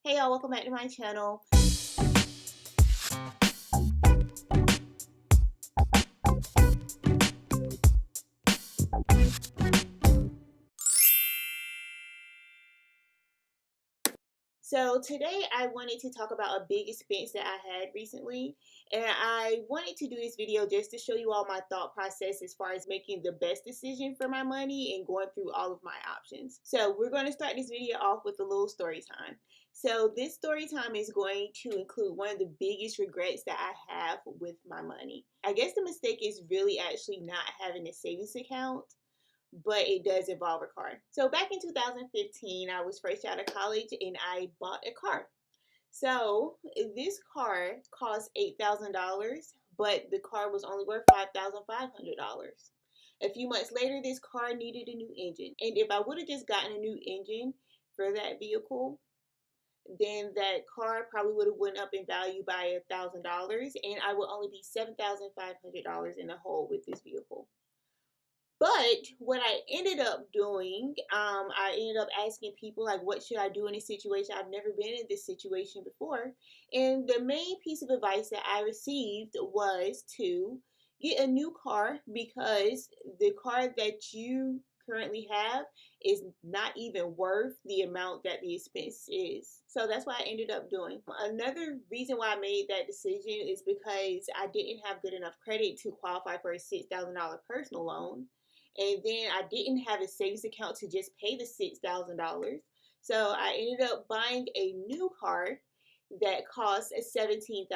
Hey y'all, welcome back to my channel. So today I wanted to talk about a big expense that I had recently, and I wanted to do this video just to show you all my thought process as far as making the best decision for my money and going through all of my options. So we're going to start this video off with a little story time. So this story time is going to include one of the biggest regrets that I have with my money. I guess the mistake is really actually not having a savings account, but it does involve a car. So back in 2015, I was fresh out of college and I bought a car. So this car cost $8,000, but the car was only worth $5,500. A few months later, this car needed a new engine. And if I would have just gotten a new engine for that vehicle, then that car probably would have went up in value by $1,000 and I would only be $7,500 in the hole with this vehicle. But what I ended up doing, I ended up asking people, like, what should I do in this situation? I've never been in this situation before. And the main piece of advice that I received was to get a new car because the car that you currently have is not even worth the amount that the expense is. So that's what I ended up doing. Another reason why I made that decision is because I didn't have good enough credit to qualify for a $6,000 personal loan. And then I didn't have a savings account to just pay the $6,000. So I ended up buying a new car that cost $17,000.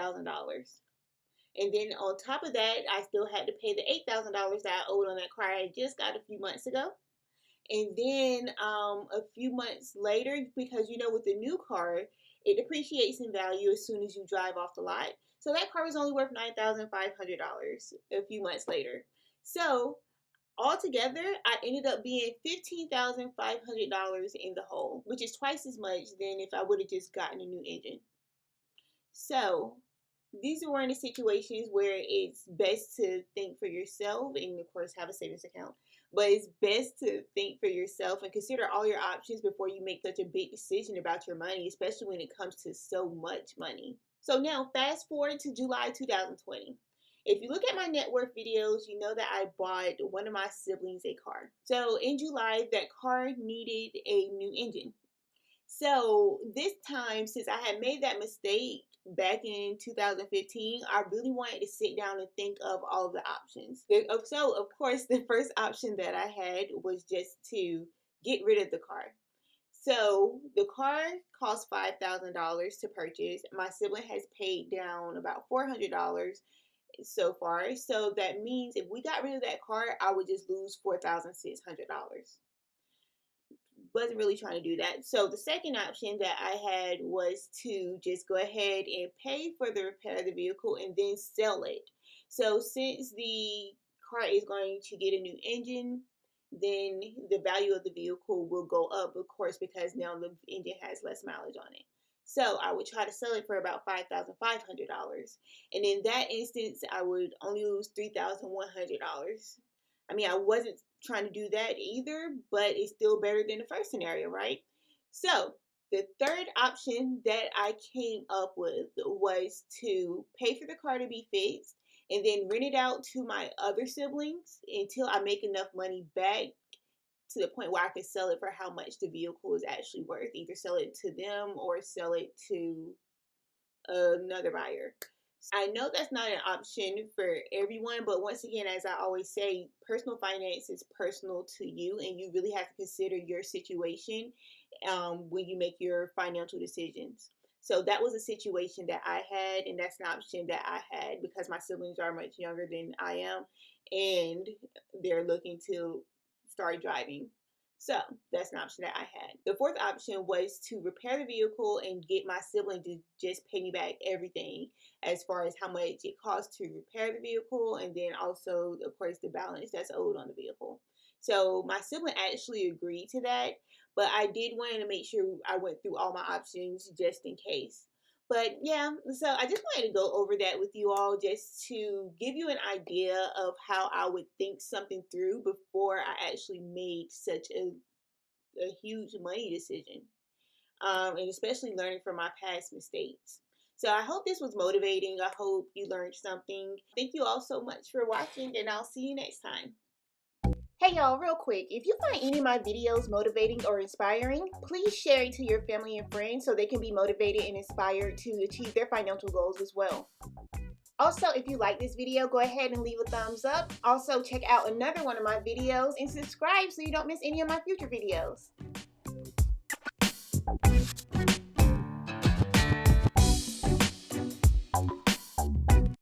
And then on top of that, I still had to pay the $8,000 that I owed on that car I just got a few months ago. And then a few months later, because with the new car, it depreciates in value as soon as you drive off the lot. So that car was only worth $9,500 a few months later. So altogether, I ended up being $15,500 in the hole, which is twice as much than if I would have just gotten a new engine. So these are one of the situations where it's best to think for yourself and, of course, have a savings account. But it's best to think for yourself and consider all your options before you make such a big decision about your money, especially when it comes to so much money. So now, fast forward to July 2020. If you look at my net worth videos, you know that I bought one of my siblings a car. So in July, that car needed a new engine. So this time, since I had made that mistake back in 2015, I really wanted to sit down and think of all of the options. So, of course, the first option that I had was just to get rid of the car. So the car cost $5,000 to purchase. My sibling has paid down about $400 so far. So that means if we got rid of that car, I would just lose $4,600. Wasn't really trying to do that. So the second option that I had was to just go ahead and pay for the repair of the vehicle and then sell it. So since the car is going to get a new engine, then the value of the vehicle will go up, of course, because now the engine has less mileage on it. So I would try to sell it for about $5,500. And in that instance, I would only lose $3,100. I mean, I wasn't trying to do that either, but it's still better than the first scenario, right? So the third option that I came up with was to pay for the car to be fixed and then rent it out to my other siblings until I make enough money back to the point where I can sell it for how much the vehicle is actually worth. Either sell it to them or sell it to another buyer. I know that's not an option for everyone, but once again, as I always say, personal finance is personal to you, and you really have to consider your situation when you make your financial decisions. So that was a situation that I had, and that's an option that I had because my siblings are much younger than I am, and they're looking to start driving. So that's an option that I had. The fourth option was to repair the vehicle and get my sibling to just pay me back everything as far as how much it costs to repair the vehicle and then also, of course, the balance that's owed on the vehicle. So my sibling actually agreed to that, but I did want to make sure I went through all my options just in case. But yeah, so I just wanted to go over that with you all just to give you an idea of how I would think something through before I actually made such a huge money decision. and especially learning from my past mistakes. So I hope this was motivating. I hope you learned something. Thank you all so much for watching, and I'll see you next time. Hey y'all, real quick, if you find any of my videos motivating or inspiring, please share it to your family and friends so they can be motivated and inspired to achieve their financial goals as well. Also, if you like this video, go ahead and leave a thumbs up. Also, check out another one of my videos and subscribe so you don't miss any of my future videos.